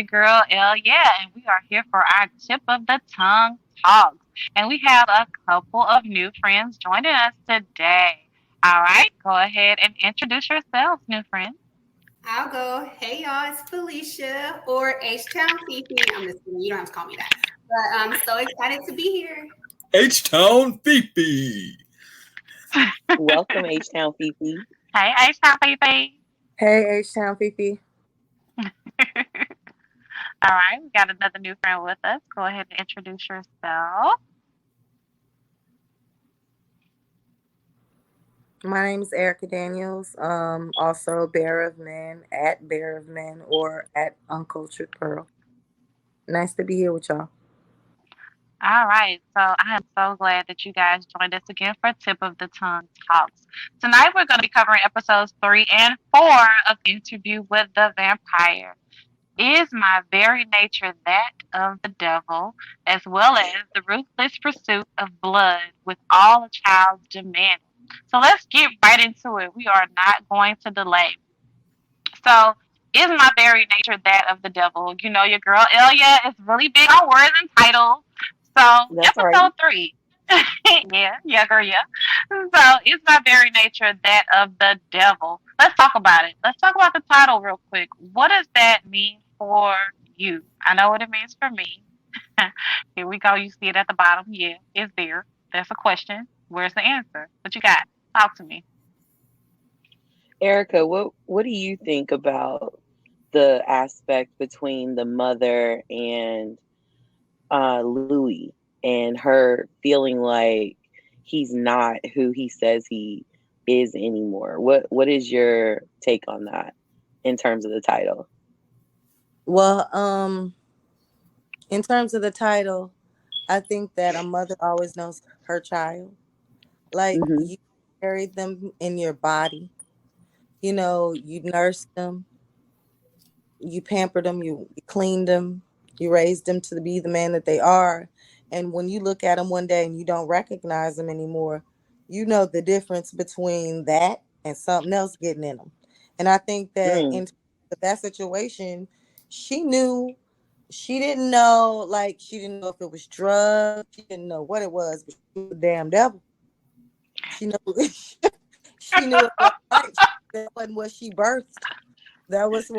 your girl yeah, and we are here for our tip of the tongue talks. And we have a couple of new friends joining us today. All right, go ahead and introduce yourselves, new friends. I'll go. Hey y'all, it's Felicia or H Town Fifi. I'm just kidding. You don't have to call me that. But I'm so excited to be here. H-Town Fifi. Welcome, H Town Fifi. Hey, H Town PP. Hey, H-Town Fifi. All right, we got another new friend with us. Go ahead and introduce yourself. My name is Erica Daniels. Also Bear of Men, at Bear of Men, or at Uncultured Pearl. Nice to be here with y'all. All right, so I am so glad that you guys joined us again for Tip of the Tongue Talks. Tonight we're going to be covering episodes 3 and 4 of Interview with the Vampire. Is my very nature that of the devil, as well as the ruthless pursuit of blood with all a child's demanding? So let's get right into it. We are not going to delay. So, is my very nature that of the devil? You know, your girl Elia is really big on words and titles. So, That's right. episode 3. yeah, girl, yeah. So, is my very nature that of the devil? Let's talk about it. Let's talk about the title real quick. What does that mean for you? I know what it means for me. Here we go. You see it at the bottom. Yeah, it's there. That's a question. Where's the answer? What you got? Talk to me. Erica, what do you think about the aspect between the mother and Louis and her feeling like he's not who he says he is anymore? What is your take on that in terms of the title? Well, in terms of the title, I think that a mother always knows her child. Like Hmm. you carried them in your body. You know, you nursed them, you pampered them, you cleaned them, you raised them to be the man that they are. And when you look at them one day and you don't recognize them anymore, you know the difference between that and something else getting in them. And I think that Mm. in that situation, she knew. She didn't know, like, she didn't know if it was drugs. She didn't know what it was, but she was a damn devil. She knew. She knew it wasn't right. That wasn't what she birthed. That was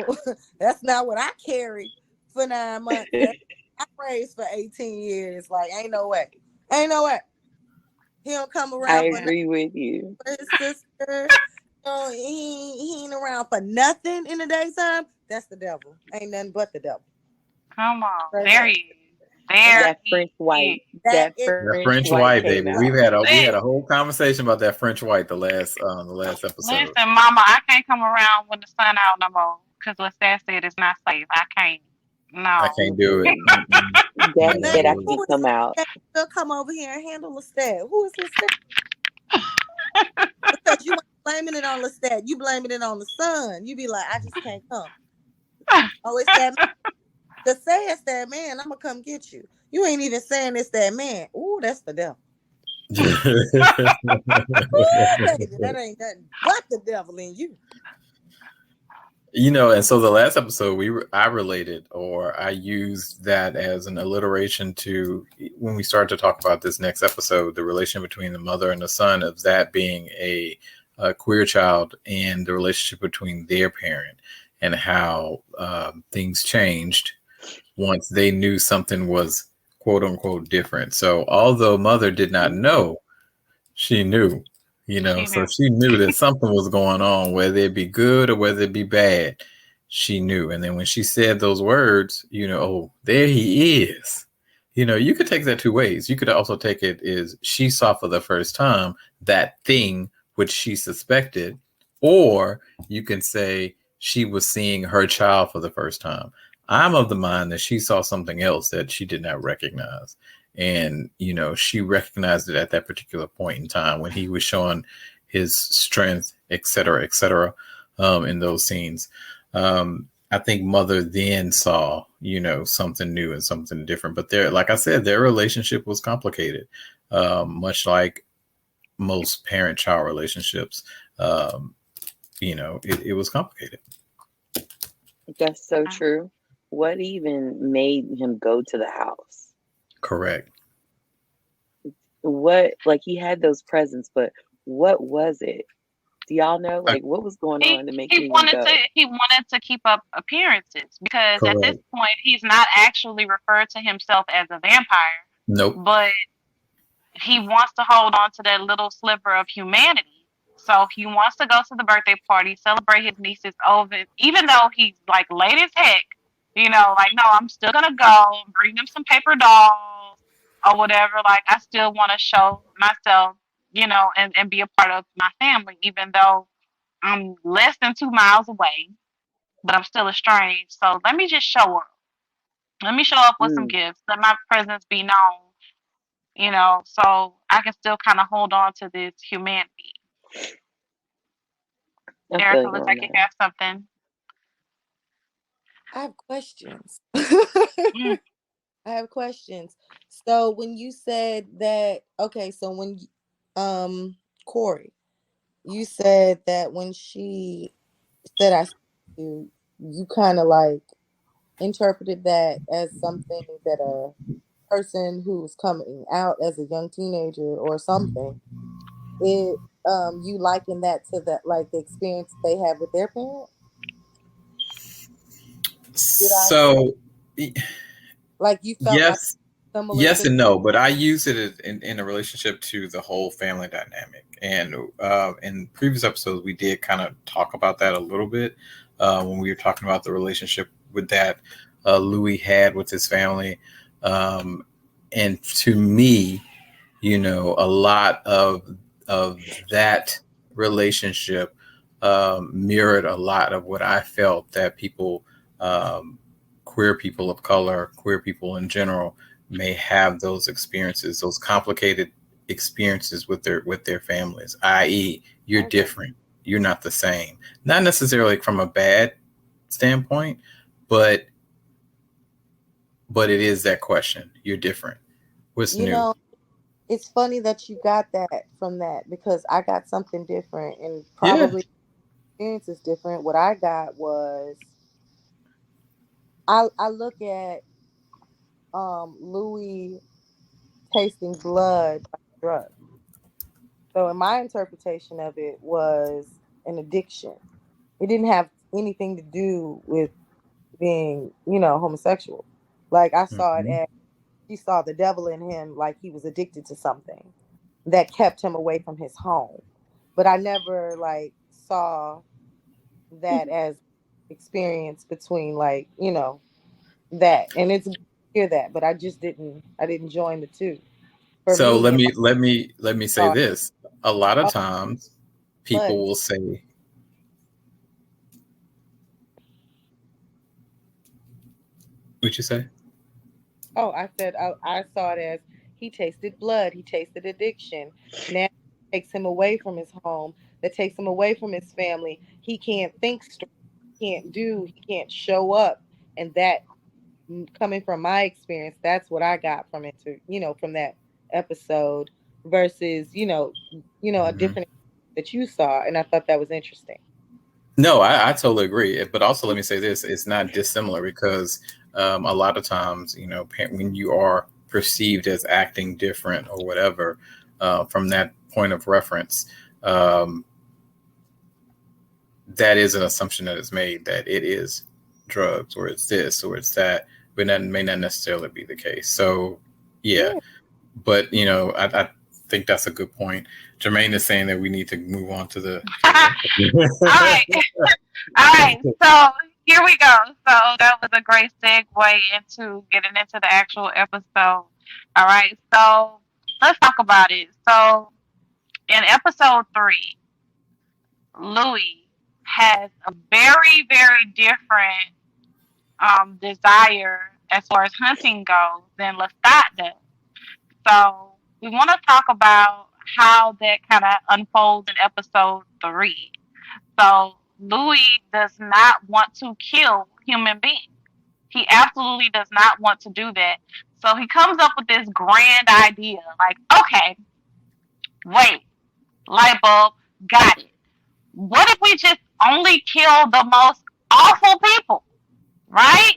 that's not what I carried for 9 months. That I raised for 18 years. Like, ain't no way. Ain't no way. He don't come I around for nothing agree with you. for his sister. No, he ain't around for nothing in the daytime. That's the devil. Ain't nothing but the devil. Come on. Straight There up. he is. And There That French he white, is. that that is That French French white white, came baby. out. We had Listen, a whole conversation about that French white the last episode. listen, Mama, I can't come around when the sun out no more. Because Lestat said it's not safe. I can't. I No. can't do it. Mm-mm. Mm-mm. Daddy now. said I No. can't Who is come out. Lestat? They'll come over here and handle Lestat. Who is Lestat? Because you ain't blaming it on Lestat. You blaming it on the sun. You be like, I just can't come. Oh, it's that to say it's that man, I'm gonna come get you. You ain't even saying it's that man. Ooh, that's the devil. Ooh, baby, that ain't nothing but the devil in you. And so the last episode, I related, or I used that as an alliteration to when we started to talk about this next episode, the relation between the mother and the son, of that being a queer child, and the relationship between their parent, and how things changed once they knew something was quote unquote different. So although mother did not know, she knew. She So knew. she knew that something was going on, whether it be good or whether it be bad. She knew. And then when she said those words, oh, there he is. You could take that two ways. You could also take it as she saw for the first time that thing which she suspected, or you can say she was seeing her child for the first time. I'm of the mind that she saw something else that she did not recognize. And, she recognized it at that particular point in time when he was showing his strength, et cetera, in those scenes. I think mother then saw, something new and something different. But like I said, their relationship was complicated, much like most parent-child relationships. It was complicated. That's so true. what even made him go to the house? Correct. What, like, he had those presents, but what was it? Do y'all know? Uh, Like, what was going He on to make he him even wanted go? to he wanted to keep up appearances because at this Correct. point he's not actually referred to himself as a vampire, Nope. but he wants to hold on to that little sliver of humanity. So he wants to go to the birthday party, celebrate his niece's over, even though he's like late as heck. Like, no, I'm still gonna go, bring them some paper dolls or whatever. Like, I still want to show myself, and be a part of my family, even though I'm less than 2 miles away, but I'm still estranged. So let me just show up. Let me show up with some Mm, gifts. Let my presence be known, so I can still kind of hold on to this humanity. I feel Erica you looks on like you that. have something. I have questions. Mm. I have questions. So when you said that, okay, so when Corey, you said that when she said I see you, you kind of like interpreted that as something that a person who's coming out as a young teenager or something, it you liken that to the like the experience they have with their parent. Did I So, like you felt like yes, similar yes to and no, but I use it in a relationship to the whole family dynamic. And in previous episodes, we did kind of talk about that a little bit when we were talking about the relationship with that Louis had with his family. Um, and to me, a lot of that relationship mirrored a lot of what I felt that people, um, queer people of color, queer people in general, may have those experiences, those complicated experiences with their families. I.e., you're okay. different, you're not the same. Not necessarily from a bad standpoint, but it is that question. You're different. What's You new? know, it's funny that you got that from that because I got something different and Yeah. probably experience is different. What I got was I look at Louis tasting blood like a drug. So in my interpretation of it was an addiction. It didn't have anything to do with being, homosexual. Like I saw it Mhm. as she saw the devil in him, like he was addicted to something that kept him away from his home. But I never like saw that as experience between like, that. And it's good to hear that, but I didn't join the two. For So me, let in me my say thought, this. A lot of oh, times blood. people will say, what you say? Oh, I said I saw it as he tasted blood, he tasted addiction. Now it takes him away from his home, that takes him away from his family. He can't think straight, he can't show up. And that coming from my experience, that's what I got from it to, from that episode versus, a Mhm. different that you saw. And I thought that was interesting. No, I totally agree. But also, let me say this: it's not dissimilar because a lot of times, when you are perceived as acting different or whatever, from that point of reference, um, that is an assumption that is made that it is drugs or it's this or it's that, but that may not necessarily be the case. So, yeah. Yeah. But I think that's a good point. Jermaine is saying that we need to move on to the All right. All right. So here we go. So that was a great segue into getting into the actual episode. All right. So let's talk about it. So in episode 3, Louis has a very, very different desire as far as hunting goes than Lestat does. So we want to talk about how that kind of unfolds in episode 3. So Louis does not want to kill human beings. He absolutely does not want to do that. So he comes up with this grand idea like, okay, wait, light bulb, got it. What if we just only kill the most awful people, right?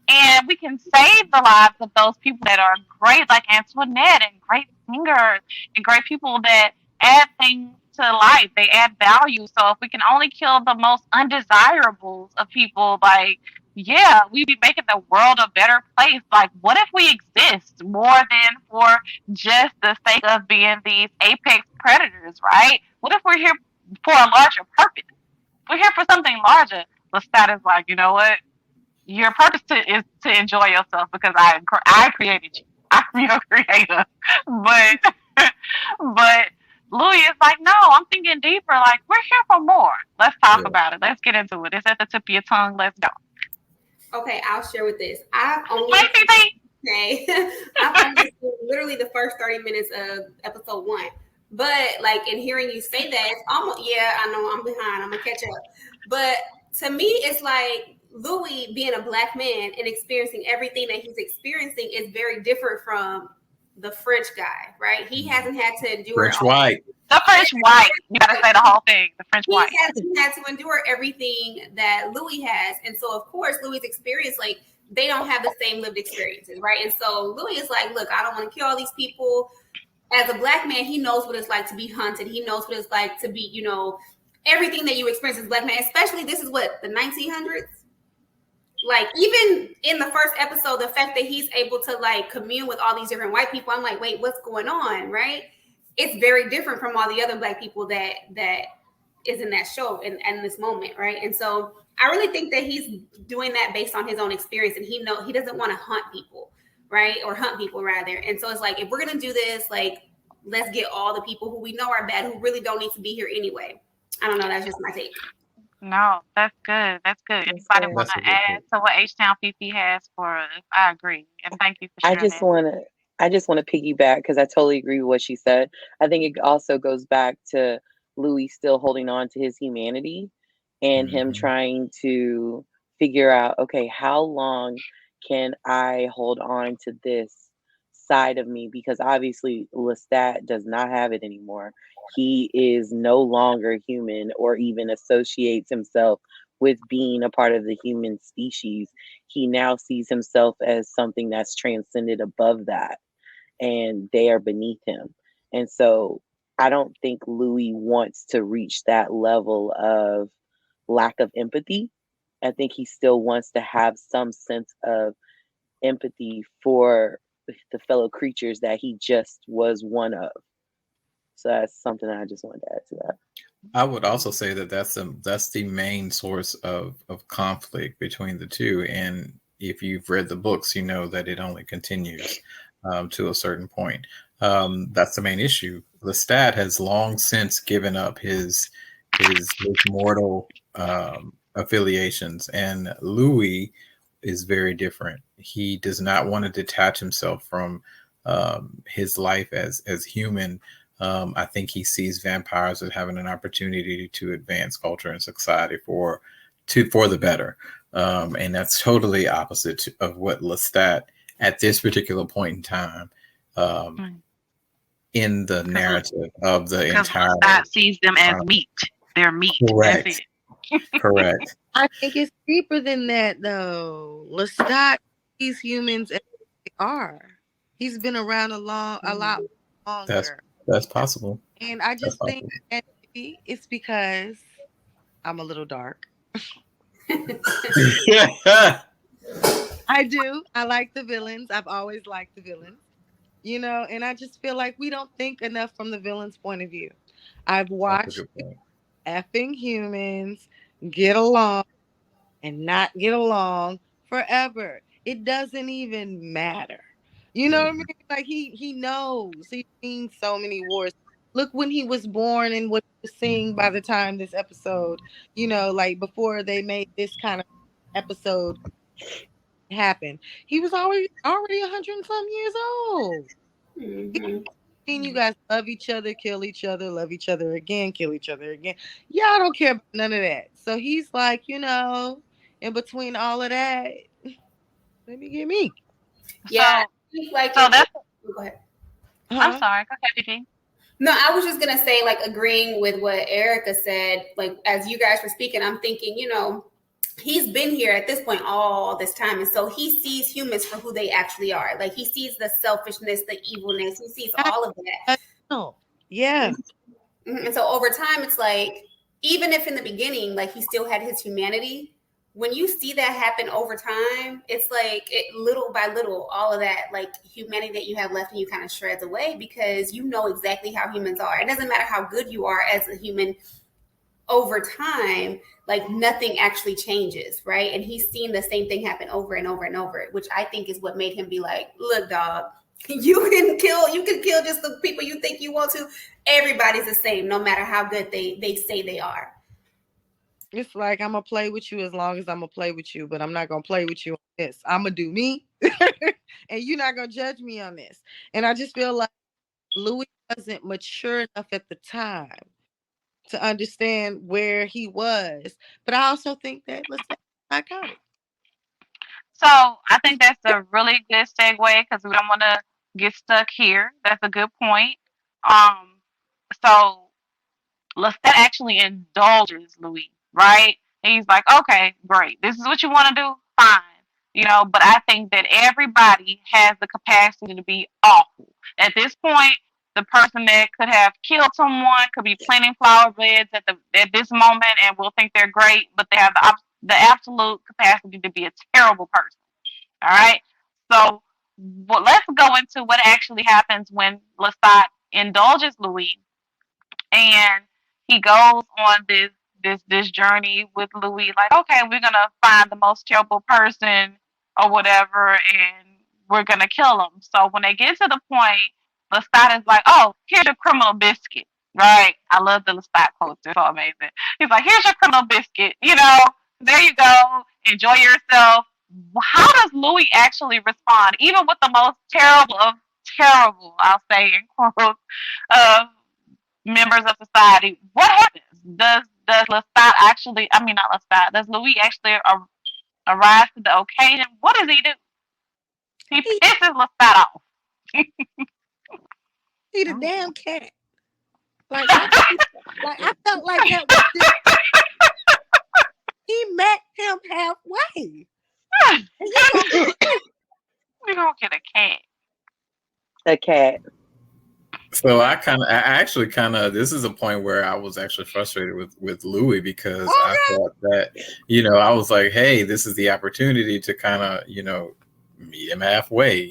And we can save the lives of those people that are great, like Antoinette, and great singers, and great people that add things to life. They add value. So if we can only kill the most undesirables of people, like, yeah, we'd be making the world a better place. Like, what if we exist more than for just the sake of being these apex predators, right? What if we're here for a larger purpose? We're here for something larger. Lestat is like, you know what? Your purpose is to enjoy yourself because I created you. I'm your creator. But but Louis is like, no, I'm thinking deeper. Like, we're here for more. Let's talk Yeah. about it. Let's get into it. It's at the tip of your tongue. Let's go. Okay, I'll share with this. I've only Hey, Fifi. I've only seen literally the first 30 minutes of episode 1. But like in hearing you say that, it's almost, yeah, I know I'm behind. I'm gonna catch up. But to me, it's like Louis being a black man and experiencing everything that he's experiencing is very different from the French guy, right? He hasn't had to endure French white. The French white. You gotta say the whole thing. The French white. He had to endure everything that Louis has. And so of course Louis' experience, like they don't have the same lived experiences, right? And so Louis is like, look, I don't want to kill all these people. As a black man, he knows what it's like to be hunted. He knows what it's like to be, you know, everything that you experience as a black man, especially this is what, the 1900s? Like even in the first episode, the fact that he's able to like commune with all these different white people, I'm like, wait, what's going on, right? It's very different from all the other black people that is in that show and this moment, right? And so I really think that he's doing that based on his own experience, and he doesn't want to hunt people, right? Or hunt people rather. And so it's like, if we're gonna do this, like let's get all the people who we know are bad, who really don't need to be here anyway. I don't know. That's just my take. No, that's good. That's good. That's Anybody good. want That's a to good add point. to what H Town PP has for us? I agree, and thank you for I sharing just that. want to piggyback because I totally agree with what she said. I think it also goes back to Louis still holding on to his humanity and him Mhm. trying to figure out, okay, how long can I hold on to this side of me? Because obviously Lestat does not have it anymore. He is no longer human or even associates himself with being a part of the human species. He now sees himself as something that's transcended above that, and they are beneath him. And so I don't think Louis wants to reach that level of lack of empathy. I think he still wants to have some sense of empathy for the fellow creatures that he just was one of. So that's something I just wanted to add to that. I would also say that that's the main source of conflict between the two. And if you've read the books, you know that it only continues to a certain point. That's the main issue. Lestat has long since given up his mortal affiliations, and Louis is very different. He does not want to detach himself from his life as human. I think he sees vampires as having an opportunity to advance culture and society for the better, and that's totally opposite of what Lestat at this particular point in time in the narrative of the Because entire. Lestat sees them as meat. They're meat. Correct. That's it. Correct. I think it's deeper than that, though. Lestat sees humans as they are. He's been around a lot longer. That's possible. And I just think that maybe it's because I'm a little dark. I do. I like the villains. I've always liked the villains. You know, and I just feel like we don't think enough from the villain's point of view. I've watched effing humans get along and not get along forever. It doesn't even matter. You know what I mean? Like he knows. He's seen so many wars. Look when he was born and what he was seeing by the time this episode, you know, like before they made this kind of episode happen. He was already 100 and some years old. Mm-hmm. You guys love each other, kill each other, love each other again, kill each other again. Y'all don't care about none of that. So he's like, you know, in between all of that, let me get me. Yeah. So that's. Go ahead. I'm sorry. Go ahead, Gigi. No, I was just gonna say, like, agreeing with what Erica said. Like, as you guys were speaking, I'm thinking, you know, he's been here at this point all this time, and so he sees humans for who they actually are. Like he sees the selfishness, the evilness, he sees all of that. Oh, yeah. And so over time, it's like, even if in the beginning, like he still had his humanity, when you see that happen over time, it's like little by little, all of that like humanity that you have left in you kind of shreds away, because you know exactly how humans are. It doesn't matter how good you are as a human. Over time, like nothing actually changes, right? And he's seen the same thing happen over and over and over, which I think is what made him be like, look, dog, you can kill just the people you think you want to. Everybody's the same, no matter how good they say they are. It's like, I'm gonna play with you as long as I'm gonna play with you, but I'm not gonna play with you on this. I'm gonna do me, and you're not gonna judge me on this. And I just feel like Louis wasn't mature enough at the time to understand where he was. But I also think that Lestat is iconic. So I think that's a really good segue because we don't want to get stuck here. That's a good point. Um, so Lestat actually indulges Louis, right? And he's like, okay, great. This is what you want to do? Fine. But I think that everybody has the capacity to be awful. At this point, the person that could have killed someone could be planting flower beds at this moment and we'll think they're great, but they have the absolute capacity to be a terrible person. All right. So let's go into what actually happens when Lestat indulges Louis and he goes on this journey with Louis, like, okay, we're gonna find the most terrible person or whatever, and we're gonna kill him. So when they get to the point, Lestat is like, oh, here's your criminal biscuit, right? I love the Lestat quotes; they're so amazing. He's like, here's your criminal biscuit, there you go, enjoy yourself. How does Louis actually respond, even with the most terrible of terrible, I'll say in quotes, of members of society? What happens? Does Lestat actually? I mean, not Lestat. Does Louis actually arise to the occasion? What does he do? He pisses Lestat off. He the damn cat. Like I felt like that was just, he met him halfway. We gonna get a cat. A cat. So I actually this is a point where I was actually frustrated with Louis because I thought that, I was like, hey, this is the opportunity to kind of, meet him halfway.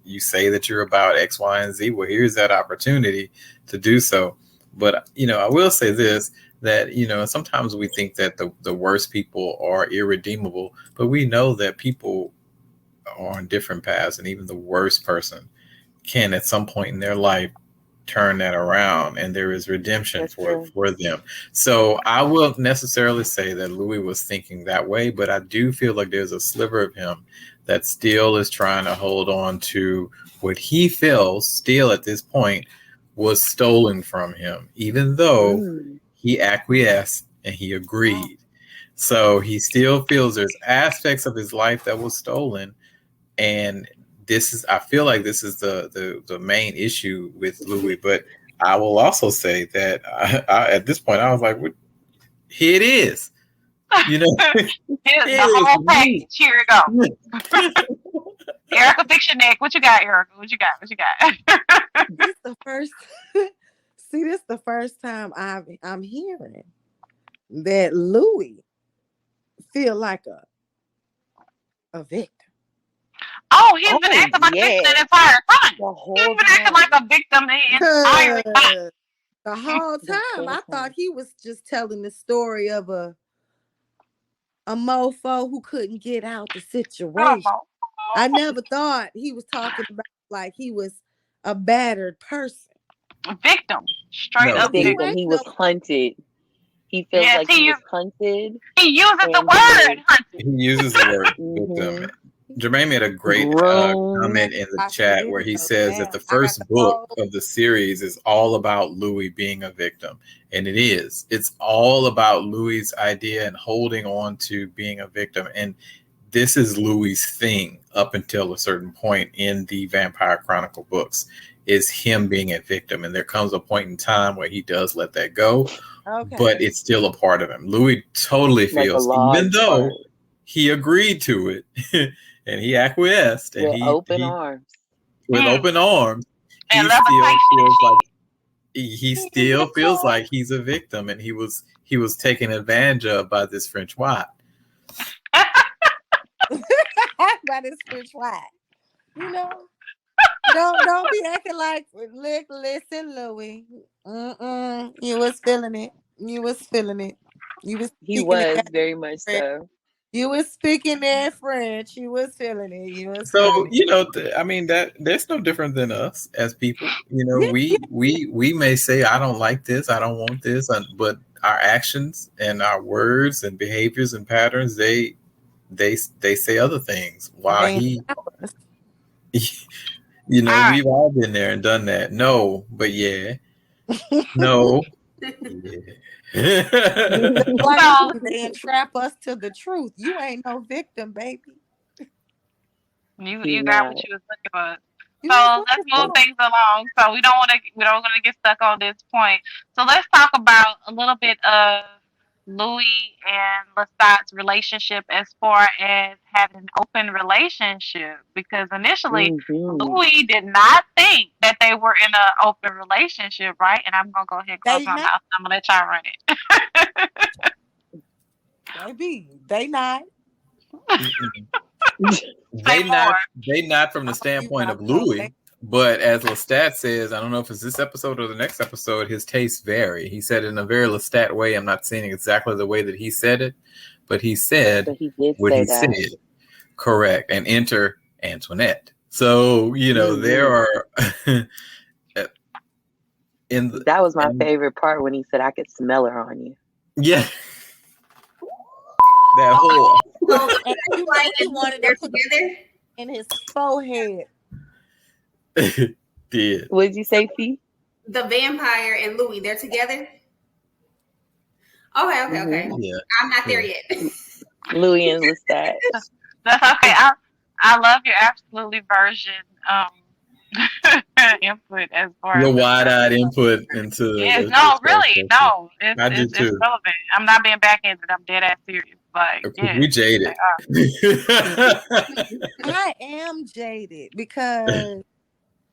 You say that you're about X, Y, and Z. Well, here's that opportunity to do so. But, I will say this, that, sometimes we think that the worst people are irredeemable, but we know that people are on different paths, and even the worst person can at some point in their life turn that around, and there is redemption for them. So I will necessarily say that Louis was thinking that way, but I do feel like there's a sliver of him that still is trying to hold on to what he feels still at this point was stolen from him, even though he acquiesced and he agreed. So he still feels there's aspects of his life that was stolen, and I feel like this is the main issue with Louis. But I will also say that I at this point I was like, here it is. The whole page. Here it goes. Erica Fiction Neck. What you got, Erica? What you got? This is the first time I'm hearing that Louis feel like a victim. Oh, he's been acting like a victim the entire time. He's been acting like a victim the entire time. The whole time, I thought he was just telling the story of a mofo who couldn't get out the situation. I never thought he was talking about like he was a battered person. A victim. Straight up victim. He was hunted. He feels like he was hunted. He uses the word hunted. He uses the word victim. Jermaine made a great comment in the chat where he says that the first book of the series is all about Louis being a victim. And it is. It's all about Louis' idea and holding on to being a victim. And this is Louis's thing up until a certain point in the Vampire Chronicle books, is him being a victim. And there comes a point in time where he does let that go, Okay. but it's still a part of him. Louis totally Like a feels, large even though part. he agreed to it and he acquiesced and With he open arms. with open arms, he And still levitation feels and like shit. he still feels like he's a victim, and he was taken advantage of by this French wife. By this French wife. You know? Don't be acting like, look, listen, Louis. You was feeling it. You was feeling it. You was He speaking was it. very much so. You was speaking that French. You was feeling it. You was So feeling you know, I mean, that there's no different than us as people. You know, it. Yeah, we may say, I don't like this, I don't want this, but our actions and our words and behaviors and patterns, they say other things. While they he, you know, All right. we've all been there and done that. No, but yeah, no, yeah. like So they entrap us to the truth. You ain't no victim, baby. you got Not. what you was looking for. You was So let's looking move for things along. So we don't want to get stuck on this point. So let's talk about a little bit of Louis and Lestat's relationship as far as having an open relationship. Because initially Mm-hmm. Louis did not think that they were in an open relationship, right? And I'm gonna go ahead and close they my not, mouth. I'm gonna let y'all run it. baby. They not. Say more. They not from the standpoint of Louis, but as Lestat says, I don't know if it's this episode or the next episode, his tastes vary. He said it in a very Lestat way. I'm not saying exactly the way that he said it, but he said But he did what say he that. said. Correct. And enter Antoinette. So, you know, there are That was my favorite part when he said, I could smell her on you. yeah. That whole So And you know like he wanted they're to put together. in his forehead. did. What did you say, Fee? The vampire and Louis, they're together. Okay. Yeah. I'm not there yet. Louis and Lestat. That's okay. I love your absolutely version input as far Your as wide-eyed input into yes, the no, show. really, no. I do It's too. relevant. I'm not being backhanded. I'm dead ass serious. Like, Because yeah, we jaded. I am jaded because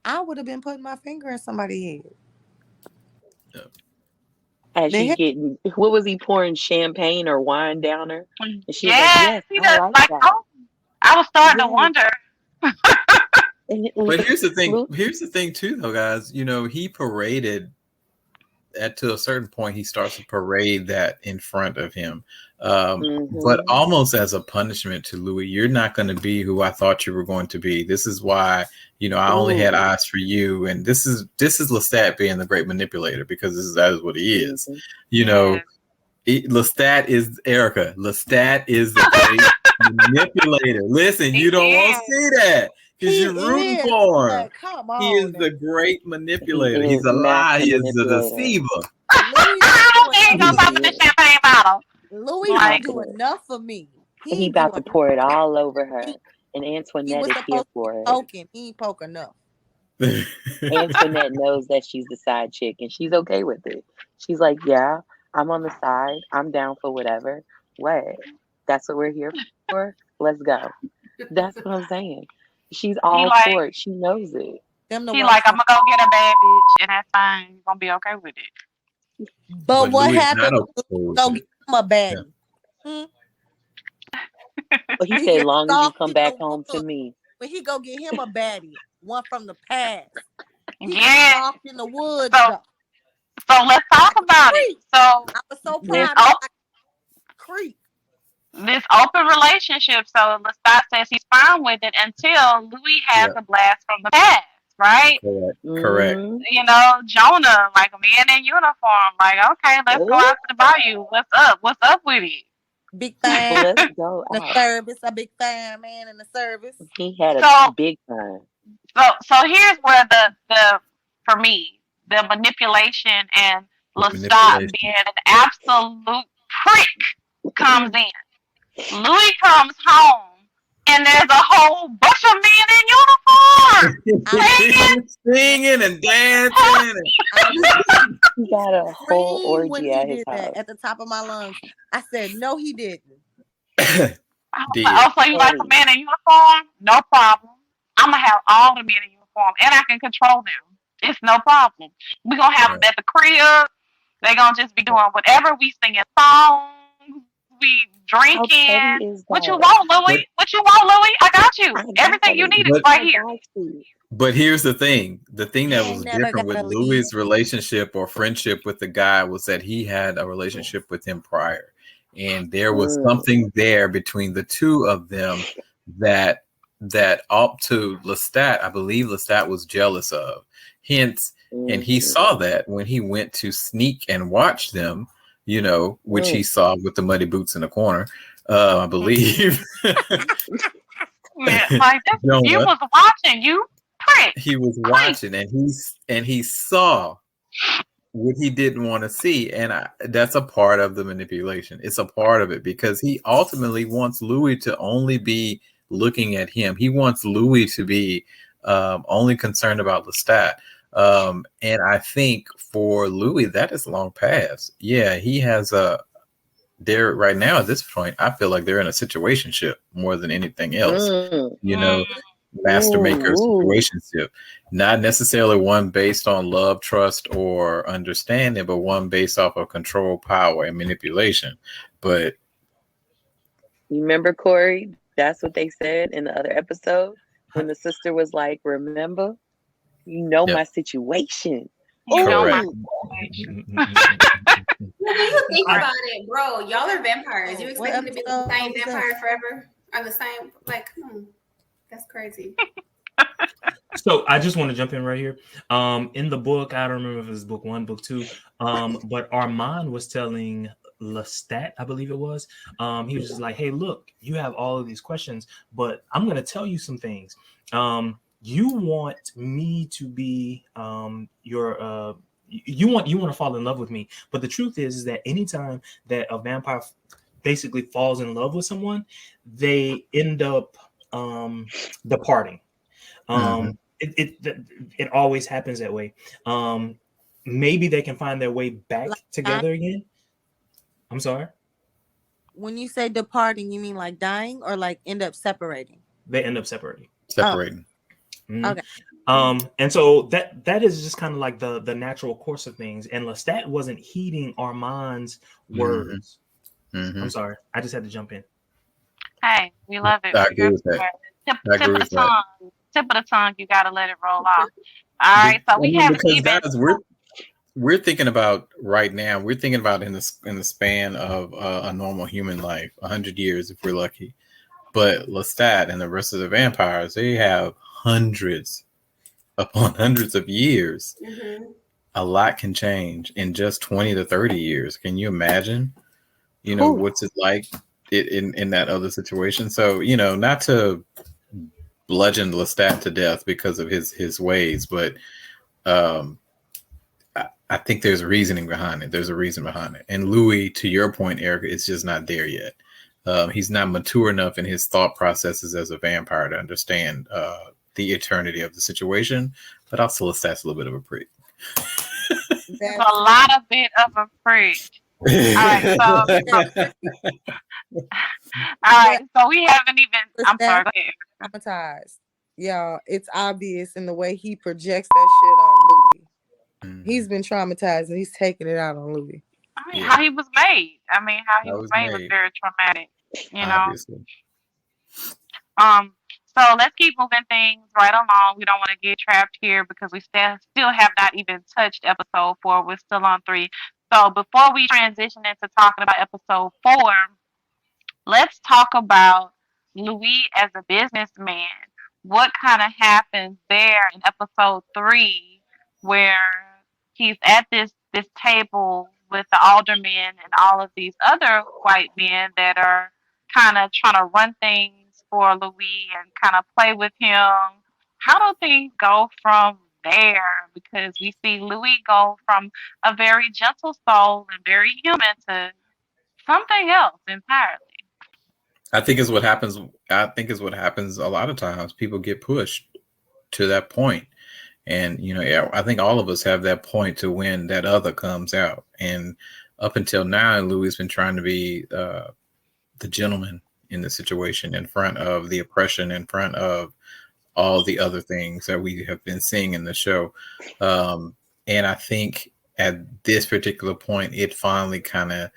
I would have been putting my finger in somebody's head. As The she heck- getting, what was he pouring, champagne or wine down her? And she was like, yes, yes, he I does. like Like, that. oh, I was starting to Yes. wonder. But here's the thing. Lu- Here's the thing too, though, guys. You know, he paraded to a certain point. He starts to parade that in front of him, but almost as a punishment to Louis. You're not going to be who I thought you were going to be. This is why, you know, I only had eyes for you. And this is Lestat being the great manipulator, because that is what he is. You know, Lestat is Erica. Lestat is the great manipulator. Listen, you don't want to see that. Because you're rooting for him. Come on. He is the great manipulator. He He's is a liar. master He's a manipulator. deceiver. He ain't gonna pop in the champagne bottle. Louis Like- will do enough for me. He about to pour it all over her. And He Antoinette was is here supposed for to it. poking. He ain't poke enough. Antoinette knows that she's the side chick and she's okay with it. She's like, yeah, I'm on the side. I'm down for whatever. What? That's what we're here for? Let's go. That's what I'm saying. She's all for it. She knows it. He like, I'm gonna go get a bad bitch, and that's fine. You're gonna be okay with it. But what Louis is happened? not okay with Go it. get him a baddie. But he said, long as you come back Stalking the home to wood. me. When he go get him a baddie, one from the past. He Yeah. stalked in the woods. So let's talk about it. So I was so proud of Creek. This open relationship. So Lestat says he's fine with it until Louis has a blast from the past, right? Correct. You know, Jonah, like a man in uniform, like, okay, let's go out to the bayou. What's up? What's up with it? Big fan. Let's go The out. service, a big fan man in the service. He had a big time. So here's where the for me, the manipulation and Lestat being an absolute prick comes in. Louis comes home and there's a whole bunch of men in uniform. Singing and dancing. He got a whole Screamed when orgy he at his did that house. at the top of my lungs. I said, no, he didn't. Did. Oh, so you like a man in uniform? No problem. I'm gonna have all the men in uniform, and I can control them. It's no problem. We gonna have them Right. at the crib. They gonna just be doing whatever. We singing songs. We How drinking. petty is What you that? want, Louis? What you want, Louis? I got you. I got Everything you it. need is But right I here. got you. but here's the thing. The thing that I was never different with gotta Louis' relationship or friendship with the guy was that he had a relationship with him prior. And there was something there between the two of them that up to Lestat, I believe Lestat was jealous of. Hence, and he saw that when he went to sneak and watch them, which he saw with the muddy boots in the corner, I believe. Yeah, like this, you Jonah, was watching, you prick. he was Please. watching and he saw what he didn't want to see, and that's a part of the manipulation. It's a part of it because he ultimately wants Louis to only be looking at him. He wants Louis to be only concerned about Lestat. And I think for Louis, that is long past. Yeah, he has they're right now at this point, I feel like they're in a situationship more than anything else. Master maker situationship. Not necessarily one based on love, trust, or understanding, but one based off of control, power, and manipulation. But you remember, Corey? That's what they said in the other episode when the sister was like, "Remember, you know my situation." You know my correct. situation. Well, when you think about it, bro, y'all are vampires. You expect them to be the same vampire forever? Are the same? Like, that's crazy. So I just want to jump in right here. In the book, I don't remember if it was book 1, book 2, but Armand was telling Lestat, I believe it was. He was just like, "Hey, look, you have all of these questions, but I'm going to tell you some things. You want me to be your you want to fall in love with me, but the truth is that anytime that a vampire basically falls in love with someone, they end up departing. It always happens that way. Maybe they can find their way back together again. I'm sorry. When you say departing, you mean like dying or like end up separating? They end up separating. Okay. And so that is just kind of like the natural course of things. And Lestat wasn't heeding Armand's words. I'm sorry. I just had to jump in. Hey, we love it. I agree with that. Tip of the tongue, you gotta let it roll off. All right, so we haven't because even. guys, we're thinking about right now. We're thinking about in the span of a normal human life, 100 years if we're lucky. But Lestat and the rest of the vampires, they have hundreds upon hundreds of years. A lot can change in just 20 to 30 years. Can you imagine? What's it like in that other situation? So not to bludgeon Lestat to death because of his ways, but I think there's reasoning behind it. There's a reason behind it. And Louis, to your point, Erica, it's just not there yet. He's not mature enough in his thought processes as a vampire to understand the eternity of the situation. But also, Lestat's a little bit of a prick. There's a lot of bit of a prick. All right, so we haven't even. I'm sorry. Go ahead. Traumatized, y'all. It's obvious in the way he projects that shit on Louis. He's been traumatized and he's taking it out on Louis. I mean, how he was made. How he was made was very traumatic. Obviously. So let's keep moving things right along. We don't want to get trapped here because we still have not even touched episode 4. We're still on 3. So before we transition into talking about episode 4, let's talk about Louis as a businessman. What kind of happens there in episode 3 where he's at this table with the aldermen and all of these other white men that are kind of trying to run things for Louis and kind of play with him. How do things go from there? Because we see Louis go from a very gentle soul and very human to something else entirely. I think is what happens. I think is what happens a lot of times. People get pushed to that point, and yeah, I think all of us have that point to when that other comes out. And up until now, Louis has been trying to be the gentleman in the situation, in front of the oppression, in front of all the other things that we have been seeing in the show. And I think at this particular point, it finally kind of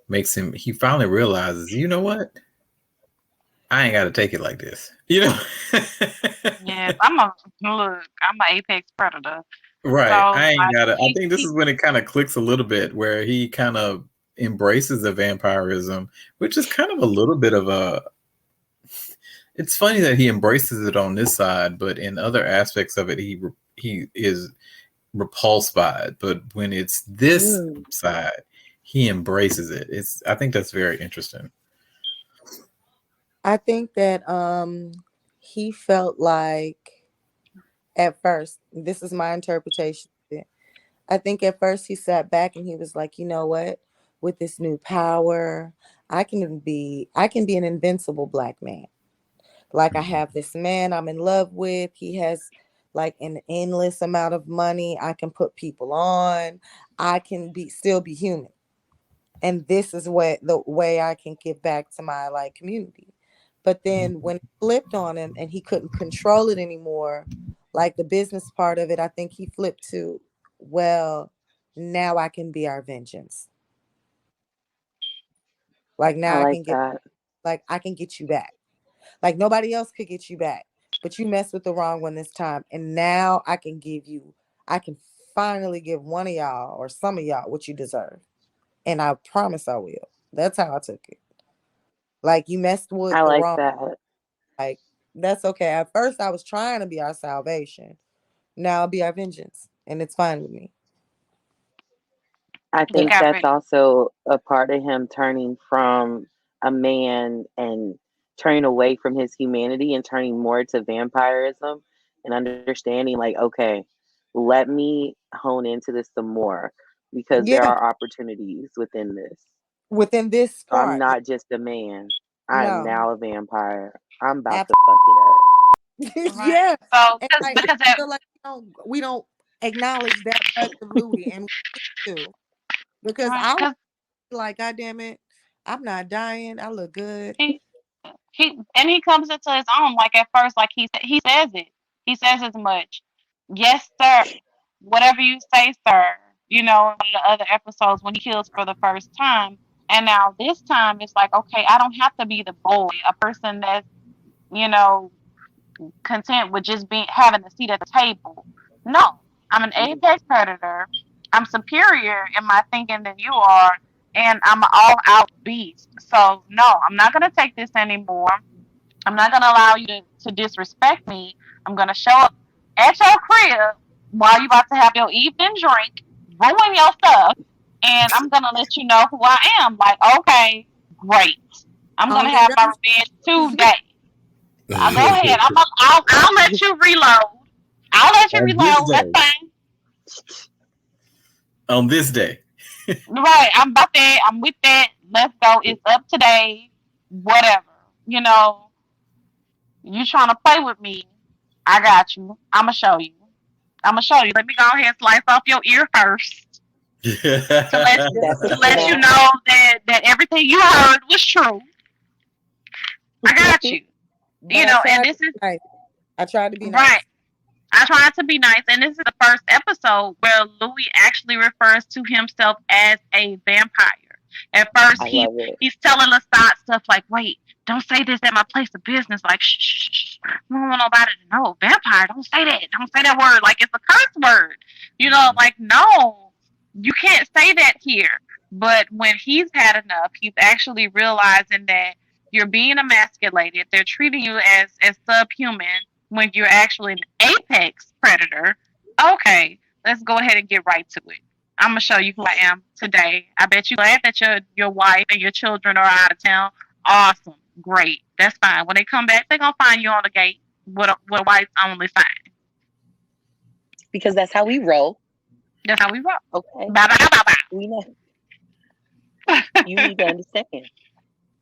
makes him. He finally realizes, you know what? I ain't got to take it like this. Yes, I'm an apex predator. Right. So I ain't like got to. I think this is when it kind of clicks a little bit, where he kind of embraces the vampirism, which is kind of a little bit of a. It's funny that he embraces it on this side, but in other aspects of it, he is repulsed by it. But when it's this side, he embraces it. I think that's very interesting. I think that he felt like at first, this is my interpretation of it. I think at first he sat back and he was like, you know what? With this new power, I can be an invincible black man. Like I have this man I'm in love with. He has like an endless amount of money. I can put people on. I can still be human. And this is what the way I can give back to my like community. But then when it flipped on him and he couldn't control it anymore, like the business part of it, I think he flipped to, well, now I can be our vengeance. Like I now like that. I can get you back. Like nobody else could get you back, but you messed with the wrong one this time. And now I can finally give one of y'all or some of y'all what you deserve. And I promise I will. That's how I took it. Like you messed with I the like wrong, that. like that's okay. At first I was trying to be our salvation. Now I'll be our vengeance. And it's fine with me. I he think got that's rid. also a part of him turning from a man and turning away from his humanity and turning more to vampirism and understanding, like, okay, let me hone into this some more because there Yeah, are opportunities within this. within this So I'm part. not just a man. I am No. now a vampire. I'm about to Absolutely. fuck it up. Right. Yeah. So And like I because it, feel like we don't acknowledge that much of Louis and we need to. Because right, I was because like, God damn it, I'm not dying. I look good. he he comes into his own. Like at first, like he says it. He says as much. Yes, sir. Whatever you say, sir. You know, in one of the other episodes when he kills for the first time, and now this time it's like, okay, I don't have to be the boy, a person that's you know content with just being having a seat at the table. No, I'm an apex predator. I'm superior in my thinking than you are, and I'm an all-out beast. So no, I'm not gonna take this anymore. I'm not gonna allow you to disrespect me. I'm gonna show up at your crib while you about to have your evening drink, ruin your stuff, and I'm gonna let you know who I am. Like, okay, great. I'm All gonna your have my guns. revenge today. I'll go ahead. I'll let you reload. I'll let you On this reload. That's day. fine. On this day. Right. I'm about that. I'm with that. Let's go. It's up today. Whatever. You know, you trying to play with me. I got you. I'ma show you. I'ma show you. Let me go ahead and slice off your ear first to let That's a to let you snap. know that everything you heard was true. I got you. But You I know, and tried to this is be nice. I tried to be right. nice. I tried to be nice, and this is the first episode where Louis actually refers to himself as a vampire. At first, I love it. he's telling Lestat stuff like, "Wait, don't say this at my place of business." Like, shh, shh, shh. I don't want nobody to know. Vampire, don't say that. Don't say that word. Like it's a curse word. You know, like no, you can't say that here. But when he's had enough, he's actually realizing that you're being emasculated. They're treating you as subhuman when you're actually an apex predator. Okay, let's go ahead and get right to it. I'm gonna show you who I am today. I bet you glad that your wife and your children are out of town. Awesome, great, that's fine. When they come back, they're gonna find you on the gate with a whites only sign. Because that's how we roll. That's how we roll. Okay. Bye bye bye We know. bye. You need to understand.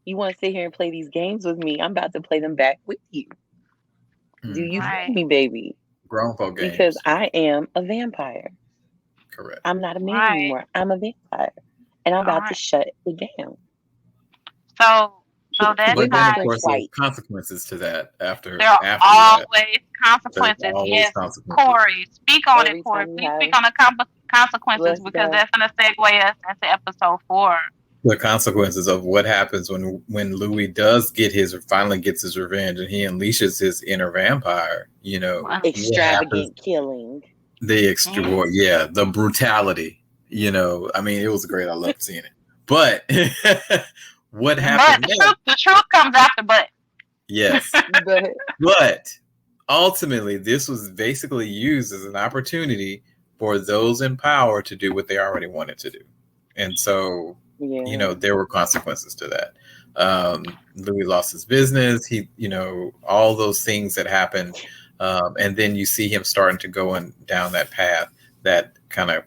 You want to sit here and play these games with me? I'm about to play them back with you. Do you feel Right. me, baby? Grown folk Because games. I am a vampire. Correct. I'm not a man Right. anymore. I'm a vampire. And I'm All about to right. shut it down. So To that But then, of ties. different course, there's white. consequences to that There are after that. always There's consequences. always Yes, consequences. Corey, speak on it, Every Corey. time you Please have, speak on the consequences let's because go. that's going to segue us into episode 4. The consequences of what happens when Louis does finally gets his revenge and he unleashes his inner vampire. What happens? Extravagant killing. The brutality. I mean, it was great. I loved seeing it. But what But happened next? the truth comes after. But Yes. But ultimately, this was basically used as an opportunity for those in power to do what they already wanted to do. And so, there were consequences to that. Louis lost his business. He, all those things that happened. And then you see him starting to go down that path that kind of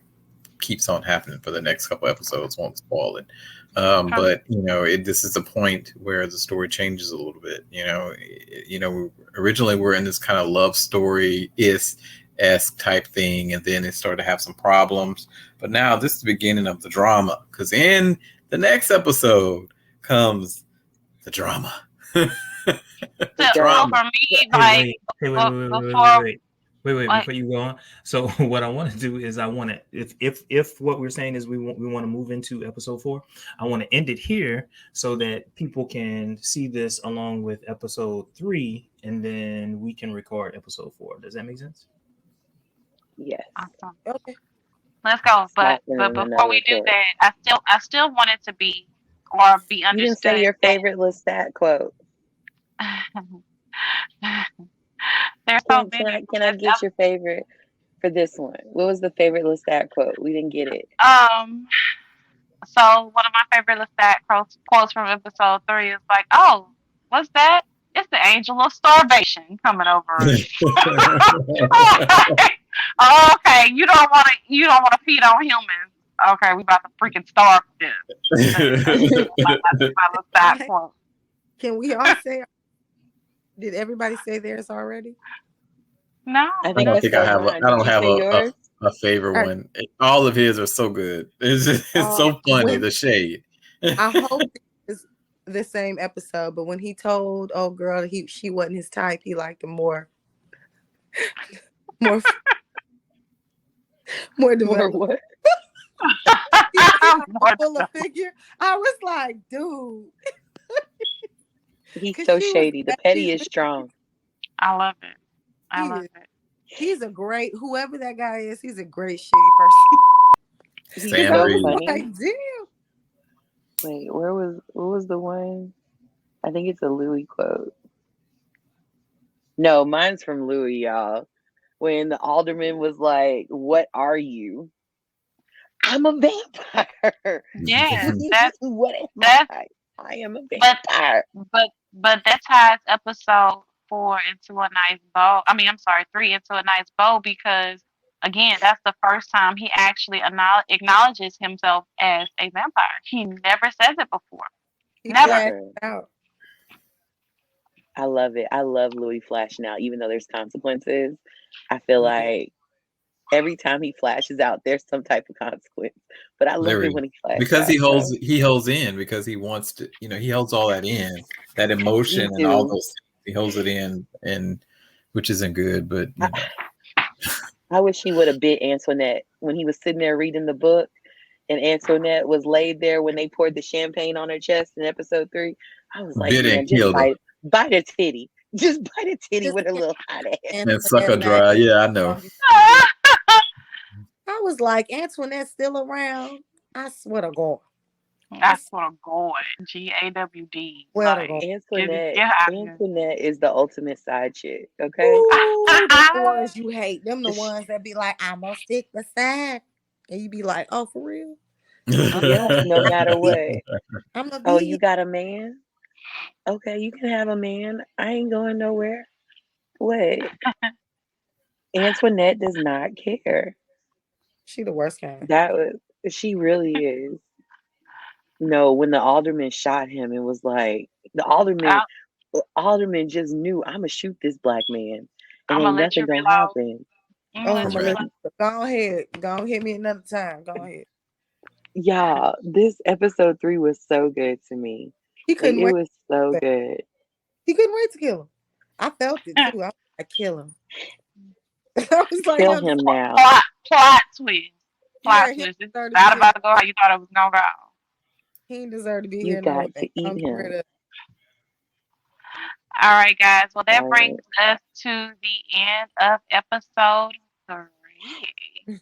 keeps on happening for the next couple episodes. Won't spoil it. But this is the point where the story changes a little bit. Originally we're in this kind of love story esque type thing, and then it started to have some problems. But now this is the beginning of the drama, because in the next episode comes the drama. So for me, like Wait, before you go on. So what I want to do is I want to, if what we're saying is we want to move into episode 4, I want to end it here so that people can see this along with episode 3, and then we can record episode 4. Does that make sense? Yes. Awesome. Okay. Let's go. But before we do that, I still want it to be or be understood. You didn't say your favorite Lestat quote. There's so many. Can I get your favorite for this one? What was the favorite Lestat quote? We didn't get it. So one of my favorite Lestat quotes from episode 3 is like, "Oh, what's that? It's the angel of starvation coming over." Okay, you don't want to feed on humans. Okay, we about to freaking starve to death. My Lestat quote. Can we all say? Did everybody say theirs already? No, I don't think I have. I don't have a favorite one. All of his are so good. It's so funny. The shade. I hope it's the same episode, but when he told old girl she wasn't his type, he liked him more what? Full of figure. I was like, dude. He's so shady. The petty is strong. I love it. I love it. He's a great, whoever that guy is, he's a great shitty person. He's so funny. Like, damn. Wait, what was the one? I think it's a Louis quote. No, mine's from Louis, y'all. When the alderman was like, "What are you?" I'm a vampire. Yeah, what am I? I am a vampire. But that ties episode 4 into a nice bow. I mean, I'm sorry, 3 into a nice bow, because again, that's the first time he actually acknowledges himself as a vampire. He never says it before. Never. Out. I love it. I love Louis flashing out, even though there's consequences. I feel like every time he flashes out, there's some type of consequence. But I love it when he flashes because out, he holds in, because he wants to, he holds all that in, that emotion and all those things. He holds it in, and which isn't good, but I wish he would have bit Antoinette when he was sitting there reading the book, and Antoinette was laid there when they poured the champagne on her chest in episode 3. I was like, man, just bite a titty. Just bite a titty with a little hot ass. And suck her dry. Yeah, I know. I was like, Antoinette's still around. I swear to God. I swear to God. GAWD. Well, like, Antoinette is the ultimate side chick, okay? Ooh, the ones you hate. Them the ones that be like, I'm gonna stick beside. And you be like, oh, for real? Yeah, no matter what. You got a man? Okay, you can have a man. I ain't going nowhere. What? Antoinette does not care. She the worst kind. She really is. No, when the alderman shot him, it was like the alderman just knew I'm gonna shoot this black man, and I'm ain't gonna let nothing you gonna reload. happen. I'm Oh, gonna I'm let you gonna Right. reload. go ahead. Go hit me another time. Go ahead. Yeah, this episode 3 was so good to me. He Like couldn't it wait. was so good. He couldn't wait to kill him. I felt it too. I kill him. I was like, Kill yo, him now. Plot twist. Plot yeah, he twist. This is deserved to be not here. about to go how you thought it was gonna go. He didn't deserve to be You here no got way. to eat Don't get rid him. of. All right, guys. Well, that Right. brings us to the end of episode 3.